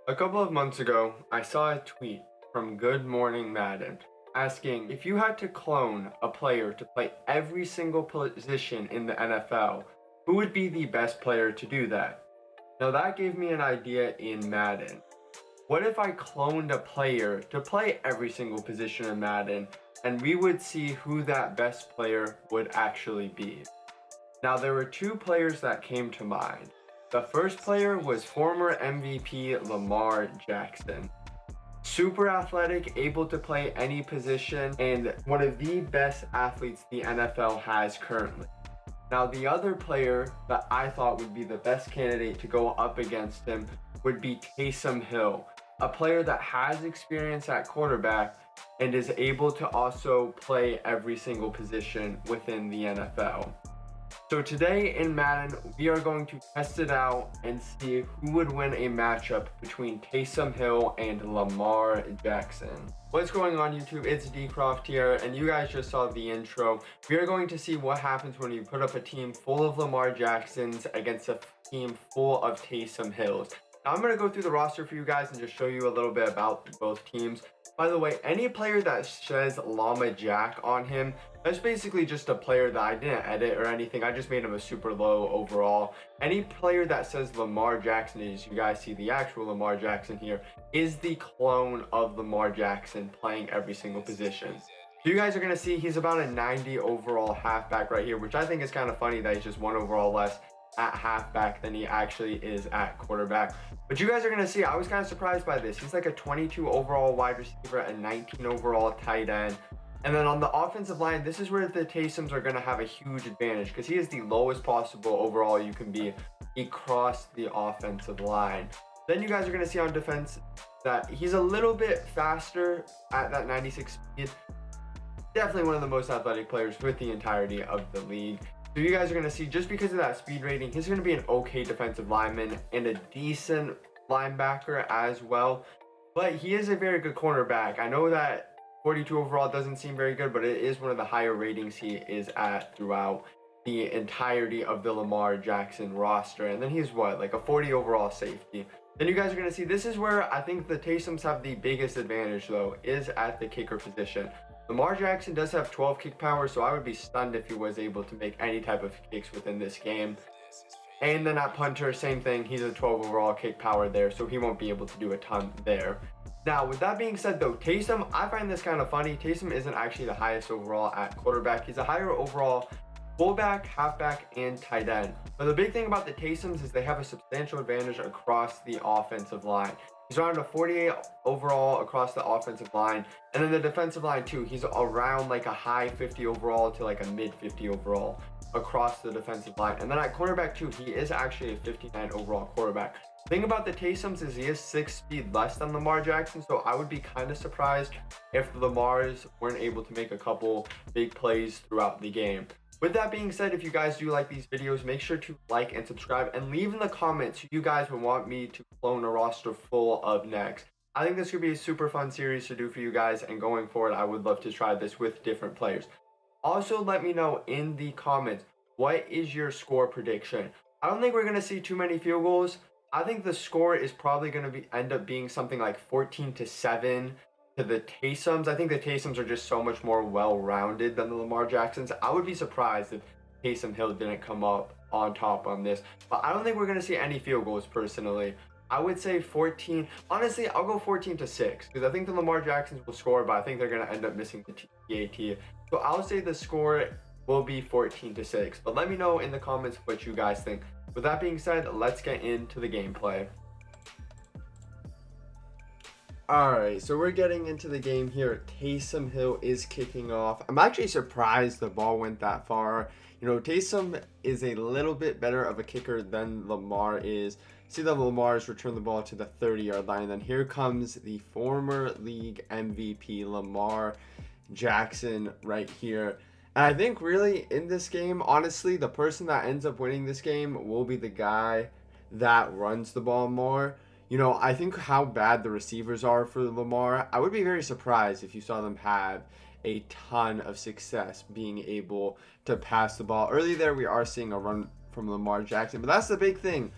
A couple of months ago, I saw a tweet from Good Morning Madden asking if you had to clone a player to play every single position in the NFL, who would be the best player to do that? Now that gave me an idea in Madden. What if I cloned a player to play every single position in Madden and we would see who that best player would actually be? Now, there were two players that came to mind. The first player was former MVP Lamar Jackson. Super athletic, able to play any position, and one of the best athletes the NFL has currently. Now, the other player that I thought would be the best candidate to go up against him would be Taysom Hill, a player that has experience at quarterback and is able to also play every single position within the NFL. So today in Madden, we are going to test it out and see who would win a matchup between Taysom Hill and Lamar Jackson. What's going on YouTube? It's Dcroft here, and you guys just saw the intro. We are going to see what happens when you put up a team full of Lamar Jacksons against a team full of Taysom Hills. Now I'm going to go through the roster for you guys and just show you a little bit about both teams. By the way, any player that says Llama Jack on him, that's basically just a player that I didn't edit or anything. I just made him a super low overall. Any player that says Lamar Jackson, as you guys see the actual Lamar Jackson here, is the clone of Lamar Jackson playing every single position. So you guys are going to see he's about a 90 overall halfback right here, which I think is kind of funny that he's just one overall less at halfback than he actually is at quarterback. But you guys are going to see, I was kind of surprised by this. He's like a 22 overall wide receiver, a 19 overall tight end. And then on the offensive line, this is where the Taysoms are going to have a huge advantage because he is the lowest possible overall you can be across the offensive line. Then you guys are going to see on defense that he's a little bit faster at that 96 speed. Definitely one of the most athletic players with the entirety of the league. So you guys are going to see, just because of that speed rating, he's going to be an okay defensive lineman and a decent linebacker as well. But he is a very good cornerback. I know that 42 overall doesn't seem very good, but it is one of the higher ratings he is at throughout the entirety of the Lamar Jackson roster. And then he's what, like a 40 overall safety. Then you guys are going to see, this is where I think the Taysoms have the biggest advantage though, is at the kicker position. Lamar Jackson does have 12 kick power, so I would be stunned if he was able to make any type of kicks within this game. And then at punter, same thing, he's a 12 overall kick power there, so he won't be able to do a ton there. Now, with that being said though, Taysom, I find this kind of funny. Taysom isn't actually the highest overall at quarterback. He's a higher overall fullback, halfback, and tight end. But the big thing about the Taysoms is they have a substantial advantage across the offensive line. He's around a 48 overall across the offensive line. And then the defensive line too, he's around like a high 50 overall to like a mid 50 overall across the defensive line. And then at quarterback too, he is actually a 59 overall quarterback. The thing about the Taysoms is he is 6 speed less than Lamar Jackson, so I would be kind of surprised if the Lamars weren't able to make a couple big plays throughout the game. With that being said, if you guys do like these videos, make sure to like and subscribe and leave in the comments who you guys would want me to clone a roster full of next. I think this could be a super fun series to do for you guys, and going forward, I would love to try this with different players. Also, let me know in the comments, what is your score prediction? I don't think we're going to see too many field goals. I think the score is probably going to end up being something like 14-7 to the Taysoms. I think the Taysoms are just so much more well-rounded than the Lamar Jacksons. I would be surprised if Taysom Hill didn't come up on top on this. But I don't think we're going to see any field goals personally. I would say 14. Honestly, I'll go 14-6 because I think the Lamar Jacksons will score, but I think they're going to end up missing the TAT. So I'll say the score will be 14-6. But let me know in the comments what you guys think. With that being said, let's get into the gameplay. Alright, so we're getting into the game here. Taysom Hill is kicking off. I'm actually surprised the ball went that far. You know, Taysom is a little bit better of a kicker than Lamar is. See that Lamar's returned the ball to the 30-yard line. And then here comes the former league MVP, Lamar Jackson, right here. And I think really in this game, honestly, the person that ends up winning this game will be the guy that runs the ball more. You know, I think how bad the receivers are for Lamar, I would be very surprised if you saw them have a ton of success being able to pass the ball. Early there, we are seeing a run from Lamar Jackson, but that's the big thing.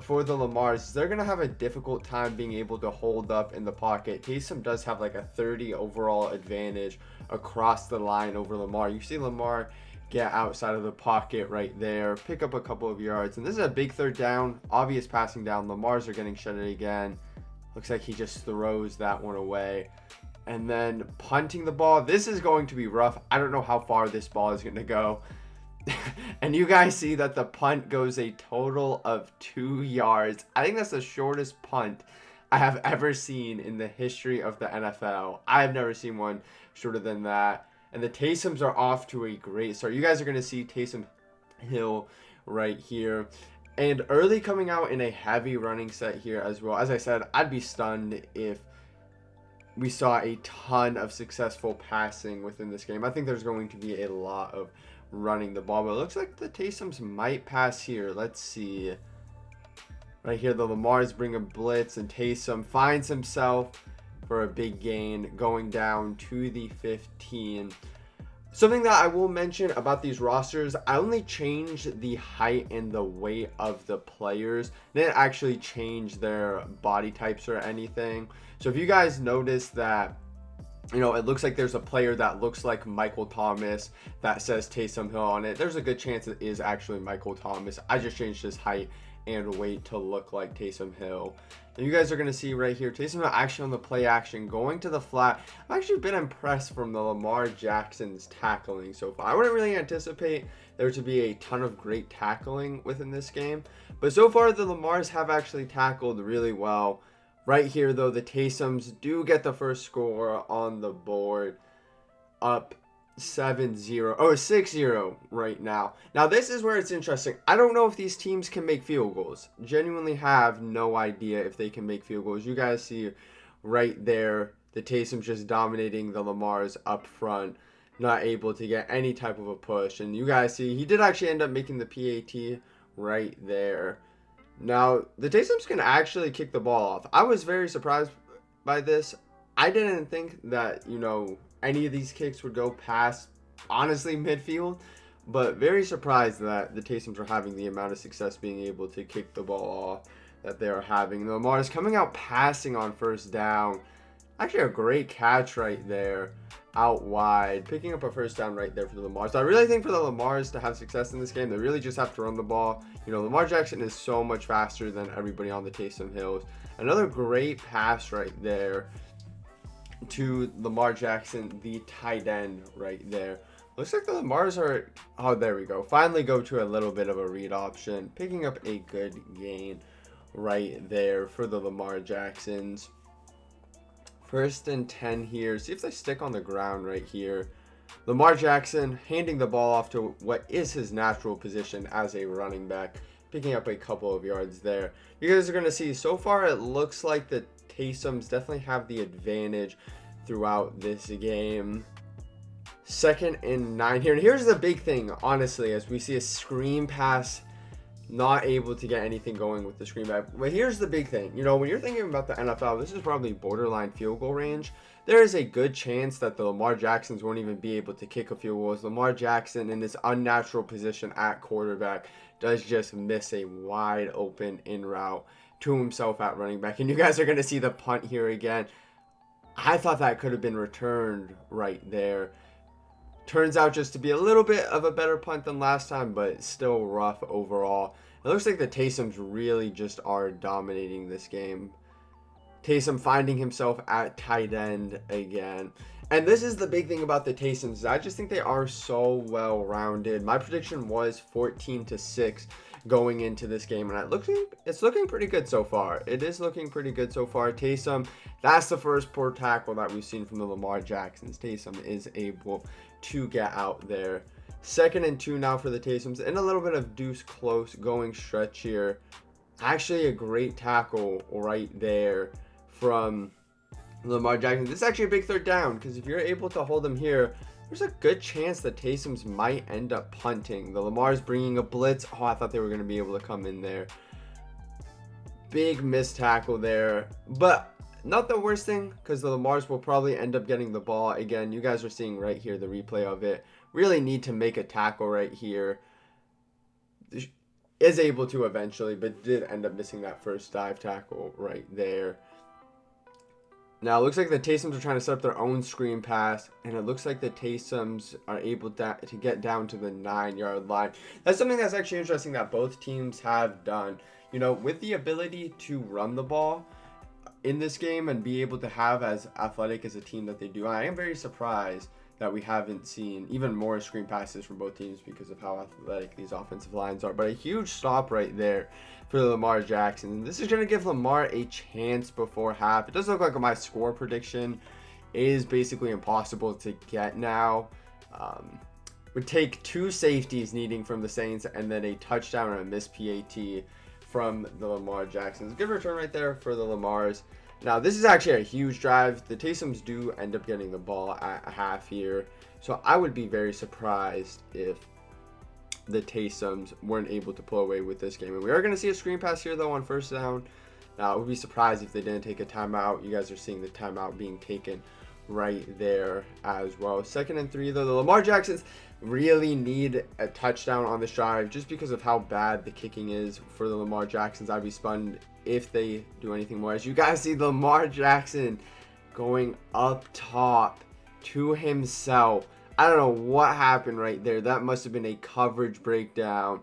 for the Lamars, they're going to have a difficult time being able to hold up in the pocket. Taysom does have like a 30 overall advantage across the line over Lamar. You see Lamar get outside of the pocket right there, pick up a couple of yards, and this is a big third down, obvious passing down. Lamars are getting shuttered again. Looks like he just throws that one away. And then punting the ball. This is going to be rough. I don't know how far this ball is going to go. And you guys see that the punt goes a total of 2 yards. I think that's the shortest punt I have ever seen in the history of the NFL. I have never seen one shorter than that. And the Taysoms are off to a great start. You guys are going to see Taysom Hill right here. And early coming out in a heavy running set here as well. As I said, I'd be stunned if we saw a ton of successful passing within this game. I think there's going to be a lot of running the ball, but it looks like the Taysoms might pass here. Let's see. Right here, the Lamars bring a blitz, and Taysom finds himself for a big gain going down to the 15. Something that I will mention about these rosters, I only changed the height and the weight of the players. Didn't actually change their body types or anything. So if you guys notice that, you know, it looks like there's a player that looks like Michael Thomas that says Taysom Hill on it, there's a good chance it is actually Michael Thomas. I just changed his height and weight to look like Taysom Hill. And you guys are going to see right here, Taysom Hill actually on the play action, going to the flat. I've actually been impressed from the Lamar Jackson's tackling so far. I wouldn't really anticipate there to be a ton of great tackling within this game, but so far the Lamars have actually tackled really well. Right here, though, the Taysoms do get the first score on the board, up 7-0, or 6-0 right now. Now, this is where it's interesting. I don't know if these teams can make field goals. Genuinely have no idea if they can make field goals. You guys see right there, the Taysoms just dominating the Lamars up front, not able to get any type of a push. And you guys see, he did actually end up making the PAT right there. Now, the Taysoms can actually kick the ball off. I was very surprised by this. I didn't think that, you know, any of these kicks would go past, honestly, midfield. But very surprised that the Taysoms are having the amount of success being able to kick the ball off that they are having. Lamar is coming out passing on first down. Actually, a great catch right there out wide, picking up a first down right there for the Lamars. So I really think for the Lamars to have success in this game, they really just have to run the ball. You know, Lamar Jackson is so much faster than everybody on the Taysom Hills. Another great pass right there to Lamar Jackson, the tight end right there. Looks like the Lamars are, oh, there we go. Finally go to a little bit of a read option, picking up a good gain right there for the Lamar Jacksons. 1st and 10 here. See if they stick on the ground right here. Lamar Jackson handing the ball off to what is his natural position as a running back, picking up a couple of yards there. You guys are going to see, so far it looks like the Taysoms definitely have the advantage throughout this game. 2nd and 9 here. And here's the big thing, honestly, as we see a screen pass, not able to get anything going with the screen back. But here's the big thing. You know, when you're thinking about the NFL, this is probably borderline field goal range. There is a good chance that the Lamar Jacksons won't even be able to kick a field goal. As Lamar Jackson, in this unnatural position at quarterback, does just miss a wide open in route to himself at running back. And you guys are going to see the punt here again. I thought that could have been returned right there. Turns out just to be a little bit of a better punt than last time, but still rough overall. It looks like the Taysoms really just are dominating this game. Taysom finding himself at tight end again. And this is the big thing about the Taysoms. I just think they are so well-rounded. My prediction was 14-6 going into this game, and it's looking pretty good so far. It is looking pretty good so far. Taysom, that's the first poor tackle that we've seen from the Lamar Jacksons. Taysom is able to get out there. 2nd and 2 now for the Taysoms, and a little bit of deuce close going stretch here. Actually a great tackle right there from Lamar Jackson. This is actually a big third down, because if you're able to hold him here, there's a good chance the Taysoms might end up punting. The Lamar's bringing a blitz. Oh, I thought they were going to be able to come in there. Big missed tackle there, but not the worst thing, because the Lamars will probably end up getting the ball. Again, you guys are seeing right here the replay of it. Really need to make a tackle right here. is able to eventually, but did end up missing that first dive tackle right there. Now, it looks like the Taysoms are trying to set up their own screen pass, and it looks like the Taysoms are able to get down to the 9-yard line. That's something that's actually interesting that both teams have done. You know, with the ability to run the ball in this game and be able to have as athletic as a team that they do, I am very surprised that we haven't seen even more screen passes from both teams because of how athletic these offensive lines are. But a huge stop right there for Lamar Jackson. This is going to give Lamar a chance before half. It does look like my score prediction is basically impossible to get now. Would take 2 safeties needing from the Saints and then a touchdown and a missed PAT from the Lamar Jacksons. Good return right there for the Lamars. Now, this is actually a huge drive. The Taysoms do end up getting the ball at a half here. So I would be very surprised if the Taysoms weren't able to pull away with this game. And we are going to see a screen pass here, though, on first down. Now, I would be surprised if they didn't take a timeout. You guys are seeing the timeout being taken right there as well. 2nd and 3, though. The Lamar Jacksons really need a touchdown on this drive just because of how bad the kicking is for the Lamar Jacksons. I'd be stunned if they do anything more. As you guys see, Lamar Jackson going up top to himself. I don't know what happened right there. That must have been a coverage breakdown.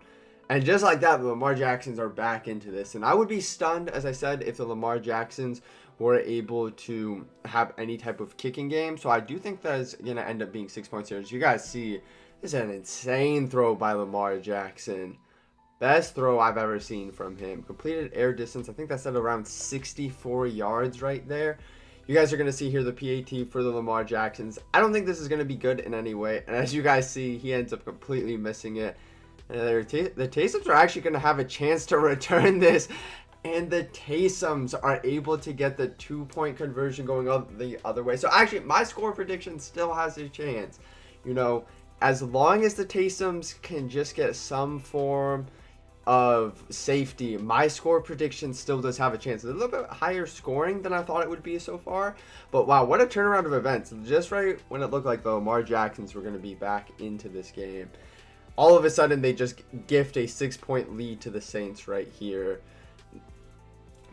And just like that, the Lamar Jacksons are back into this. And I would be stunned, as I said, if the Lamar Jacksons were able to have any type of kicking game. So I do think that is going to end up being 6 points here. As you guys see, this is an insane throw by Lamar Jackson. Best throw I've ever seen from him. Completed air distance. I think that's at around 64 yards right there. You guys are going to see here the PAT for the Lamar Jacksons. I don't think this is going to be good in any way. And as you guys see, he ends up completely missing it. And the Taysoms are actually going to have a chance to return this. And the Taysoms are able to get the 2-point conversion going up the other way. So actually, my score prediction still has a chance. You know, as long as the Taysoms can just get some form of safety, my score prediction still does have a chance. It's a little bit higher scoring than I thought it would be so far, but wow, what a turnaround of events. Just right when it looked like the Lamar Jacksons were going to be back into this game, all of a sudden they just gift a 6-point lead to the Saints right here.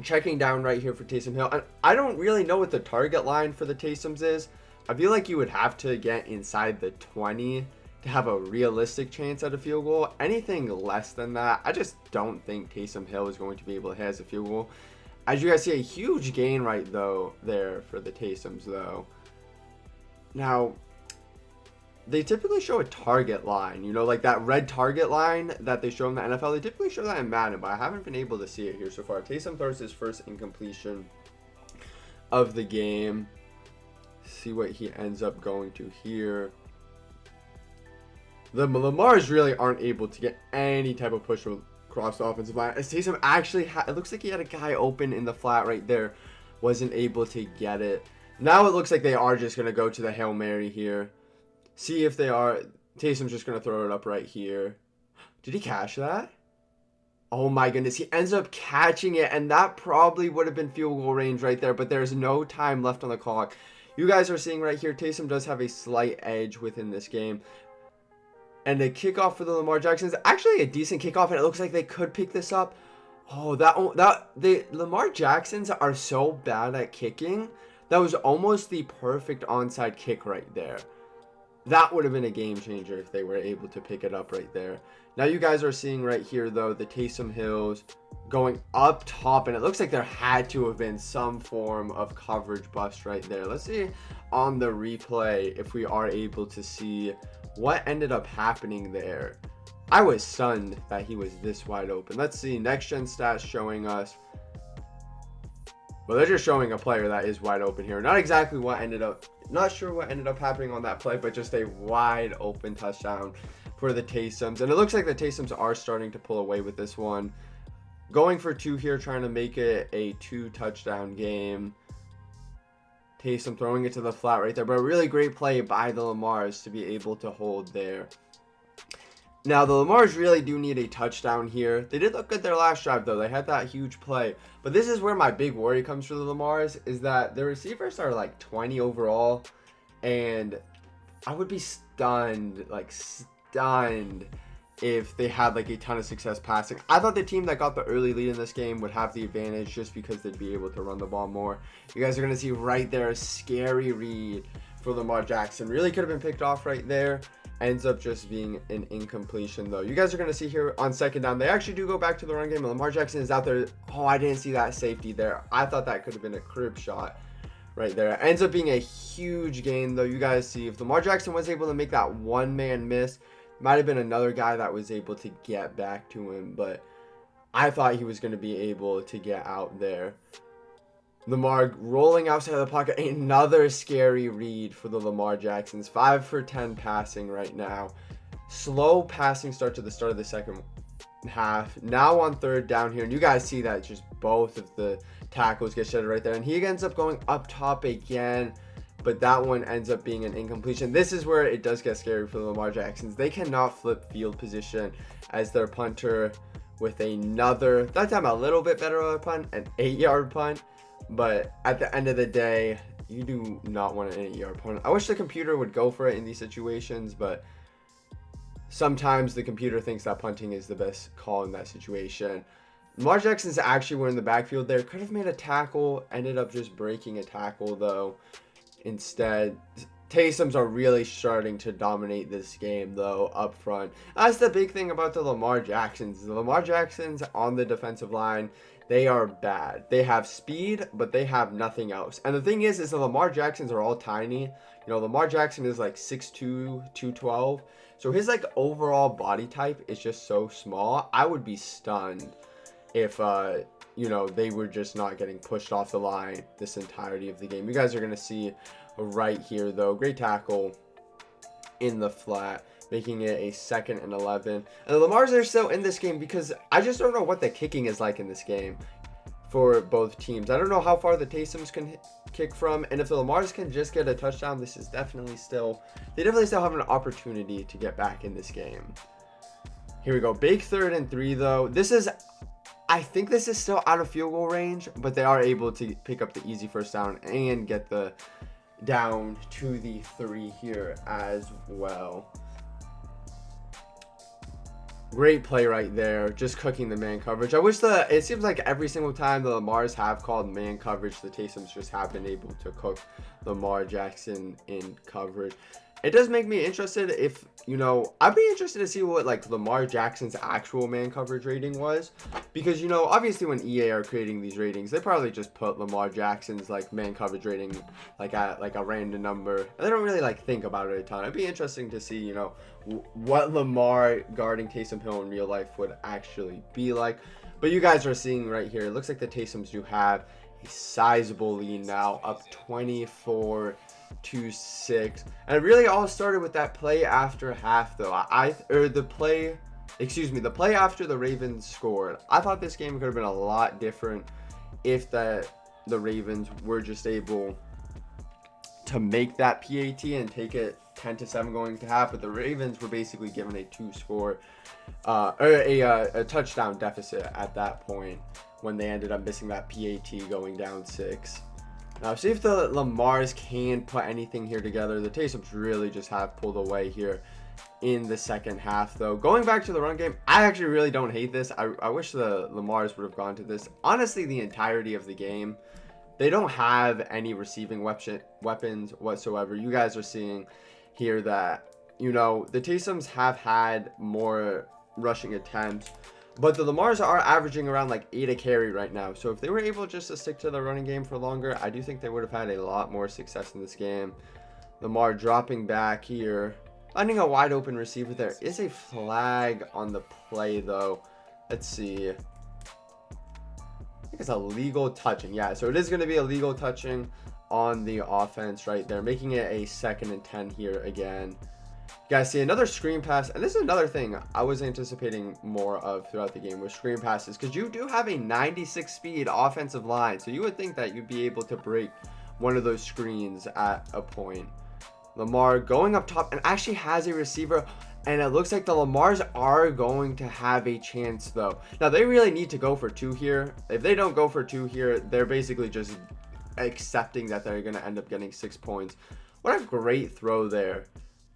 Checking down right here for Taysom Hill, and I don't really know what the target line for the Taysoms is. I feel like you would have to get inside the 20 to have a realistic chance at a field goal. Anything less than that, I just don't think Taysom Hill is going to be able to hit as a field goal. As you guys see, a huge gain right there for the Taysoms though. Now, they typically show a target line, you know, like that red target line that they show in the NFL. They typically show that in Madden, but I haven't been able to see it here so far. Taysom throws his first incompletion of the game. See what he ends up going to here. The Lamars really aren't able to get any type of push across the offensive line. As Taysom actually it looks like he had a guy open in the flat right there. Wasn't able to get it. Now it looks like they are just going to go to the Hail Mary here. See if they are. Taysom's just going to throw it up right here. Did he catch that? Oh my goodness. He ends up catching it, and that probably would have been field goal range right there, but there's no time left on the clock. You guys are seeing right here, Taysom does have a slight edge within this game. And the kickoff for the Lamar Jacksons, actually a decent kickoff, and it looks like they could pick this up. Oh, the Lamar Jacksons are so bad at kicking. That was almost the perfect onside kick right there. That would have been a game changer if they were able to pick it up right there. Now you guys are seeing right here, though, the Taysom Hills going up top, and it looks like there had to have been some form of coverage bust right there. Let's see on the replay if we are able to see what ended up happening there. I was stunned that he was this wide open. Let's see, next gen stats showing us. Well, they're just showing a player that is wide open here. Not exactly what ended up, not sure what ended up happening on that play, but just a wide open touchdown for the Taysoms. And it looks like the Taysoms are starting to pull away with this one. Going for 2 here, trying to make it a 2-touchdown game. Taysom throwing it to the flat right there, but a really great play by the Lamars to be able to hold there. Now, the Lamars really do need a touchdown here. They did look good their last drive, though. They had that huge play. But this is where my big worry comes for the Lamars, is that the receivers are like 20 overall. And I would be stunned, like stunned, if they had like a ton of success passing. I thought the team that got the early lead in this game would have the advantage just because they'd be able to run the ball more. You guys are going to see right there a scary read for Lamar Jackson. Really could have been picked off right there. Ends up just being an incompletion though. You guys are going to see here on second down, they actually do go back to the run game, and Lamar Jackson is out there. Oh, I didn't see that safety there. I thought that could have been a crib shot right there. Ends up being a huge gain though. You guys see if Lamar Jackson was able to make that one-man miss, might have been another guy that was able to get back to him, but I thought he was going to be able to get out there. Lamar rolling outside of the pocket. Another scary read for the Lamar Jacksons. 5 for 10 passing right now. Slow passing start to the start of the second half. Now on third down here. And you guys see that just both of the tackles get shedded right there. And he ends up going up top again. But that one ends up being an incompletion. This is where it does get scary for the Lamar Jacksons. They cannot flip field position as their punter with another, that time a little bit better of a punt, an 8-yard punt. But at the end of the day, you do not want an 8-yard punt. I wish the computer would go for it in these situations, but sometimes the computer thinks that punting is the best call in that situation. Lamar Jackson's actually were in the backfield there. Could have made a tackle. Ended up just breaking a tackle, though. Instead, Taysom's are really starting to dominate this game, though, up front. That's the big thing about the Lamar Jacksons. The Lamar Jacksons on the defensive line, they are bad. They have speed, but they have nothing else. And the thing is the Lamar Jacksons are all tiny. You know, Lamar Jackson is like 6'2", 212. So his like overall body type is just so small. I would be stunned if, you know, they were just not getting pushed off the line this entirety of the game. You guys are going to see right here, though. Great tackle in the flat, making it a 2nd and 11. And the Lamars are still in this game because I just don't know what the kicking is like in this game for both teams. I don't know how far the Taysoms can kick from, and if the Lamars can just get a touchdown, this is definitely still, they definitely still have an opportunity to get back in this game. Here we go. Big 3rd and 3, though. This is, I think this is still out of field goal range, but they are able to pick up the easy first down and get the down to the 3 here as well. Great play right there, just cooking the man coverage. I wish it seems like every single time the Lamars have called man coverage, the Taysoms just have been able to cook Lamar Jackson in coverage. It does make me interested if, you know, I'd be interested to see what like Lamar Jackson's actual man coverage rating was, because, you know, obviously when EA are creating these ratings, they probably just put Lamar Jackson's like man coverage rating like at like a random number, and they don't really like think about it a ton. It'd be interesting to see, you know, what Lamar guarding Taysom Hill in real life would actually be like. But you guys are seeing right here, it looks like the Taysoms do have a sizable lead now, up 24-6, and it really all started with that play after half, though. The play after the Ravens scored. I thought this game could have been a lot different if the Ravens were just able to make that PAT and take it 10-7 going to half, but the Ravens were basically given a a touchdown deficit at that point when they ended up missing that PAT going down 6. Now, see if the Lamars can put anything here together. The Taysoms really just have pulled away here in the second half, though. Going back to the run game, I actually really don't hate this. I wish the Lamars would have gone to this. Honestly, the entirety of the game, they don't have any receiving weapons whatsoever. You guys are seeing here that, you know, the Taysoms have had more rushing attempts, but the Lamars are averaging around like 8 a carry right now. So if they were able just to stick to the running game for longer, I do think they would have had a lot more success in this game. Lamar dropping back here, finding a wide open receiver. There is a flag on the play, though. Let's see. I think it's a legal touching. Yeah, so it is going to be a legal touching on the offense right there, making it a 2nd and 10 here again. You guys see another screen pass, and this is another thing I was anticipating more of throughout the game with screen passes, because you do have a 96 speed offensive line, so you would think that you'd be able to break one of those screens at a point. Lamar going up top and actually has a receiver, and it looks like the Lamars are going to have a chance, though. Now, they really need to go for 2 here. If they don't go for 2 here, they're basically just accepting that they're going to end up getting 6 points. What a great throw there.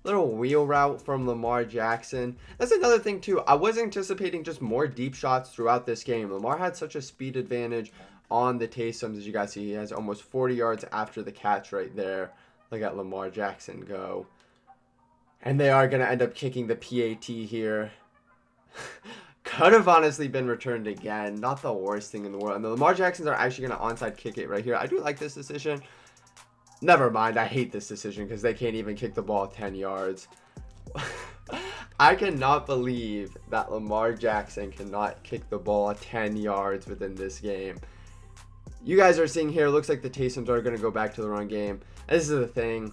Little wheel route from Lamar Jackson. That's another thing too. I was anticipating just more deep shots throughout this game. Lamar had such a speed advantage on the Taysoms. As you guys see, he has almost 40 yards after the catch right there. Look at Lamar Jackson go. And they are going to end up kicking the PAT here. Could have honestly been returned again. Not the worst thing in the world. And the Lamar Jacksons are actually going to onside kick it right here. I do like this decision. Never mind, I hate this decision because they can't even kick the ball 10 yards. I cannot believe that Lamar Jackson cannot kick the ball 10 yards within this game. You guys are seeing here, looks like the Taysoms are going to go back to the run game. This is the thing.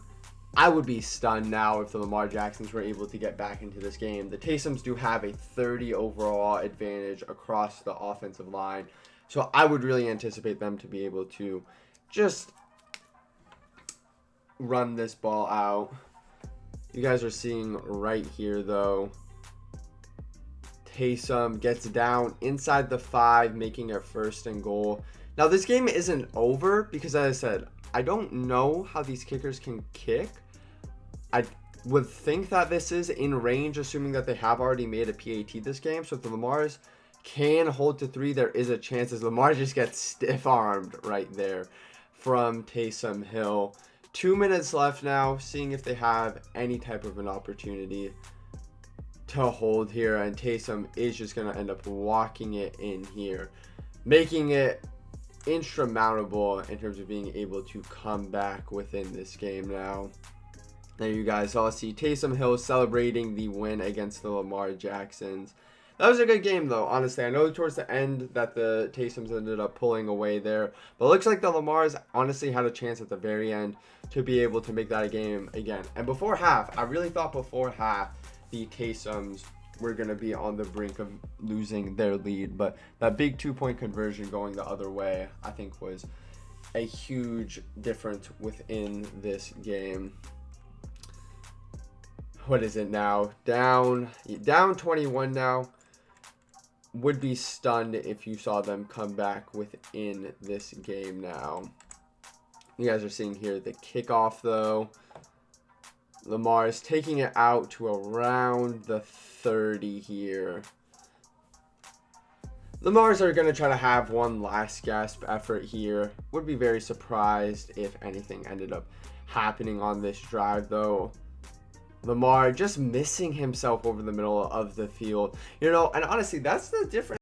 I would be stunned now if the Lamar Jacksons were able to get back into this game. The Taysoms do have a 30 overall advantage across the offensive line. So I would really anticipate them to be able to just run this ball out. You guys are seeing right here though, Taysom gets down inside the 5, making it 1st and goal. Now this game isn't over because, as I said, I don't know how these kickers can kick. I would think that this is in range, assuming that they have already made a PAT this game. So if the Lamars can hold to 3, there is a chance as Lamar just gets stiff-armed right there from Taysom Hill. 2 minutes left now, seeing if they have any type of an opportunity to hold here. And Taysom is just going to end up walking it in here, making it insurmountable in terms of being able to come back within this game now. There you guys all see Taysom Hill celebrating the win against the Lamar Jacksons. That was a good game, though, honestly. I know towards the end that the Taysoms ended up pulling away there. But it looks like the Lamars honestly had a chance at the very end to be able to make that a game again. And before half, I really thought before half the Taysoms were going to be on the brink of losing their lead. But that big 2-point conversion going the other way, I think, was a huge difference within this game. What is it now? Down 21 now. Would be stunned if you saw them come back within this game now. You guys are seeing here the kickoff though. Lamar is taking it out to around the 30 here. Lamars are going to try to have one last gasp effort here. Would be very surprised if anything ended up happening on this drive though. Lamar just missing himself over the middle of the field. You know, and honestly, that's the difference.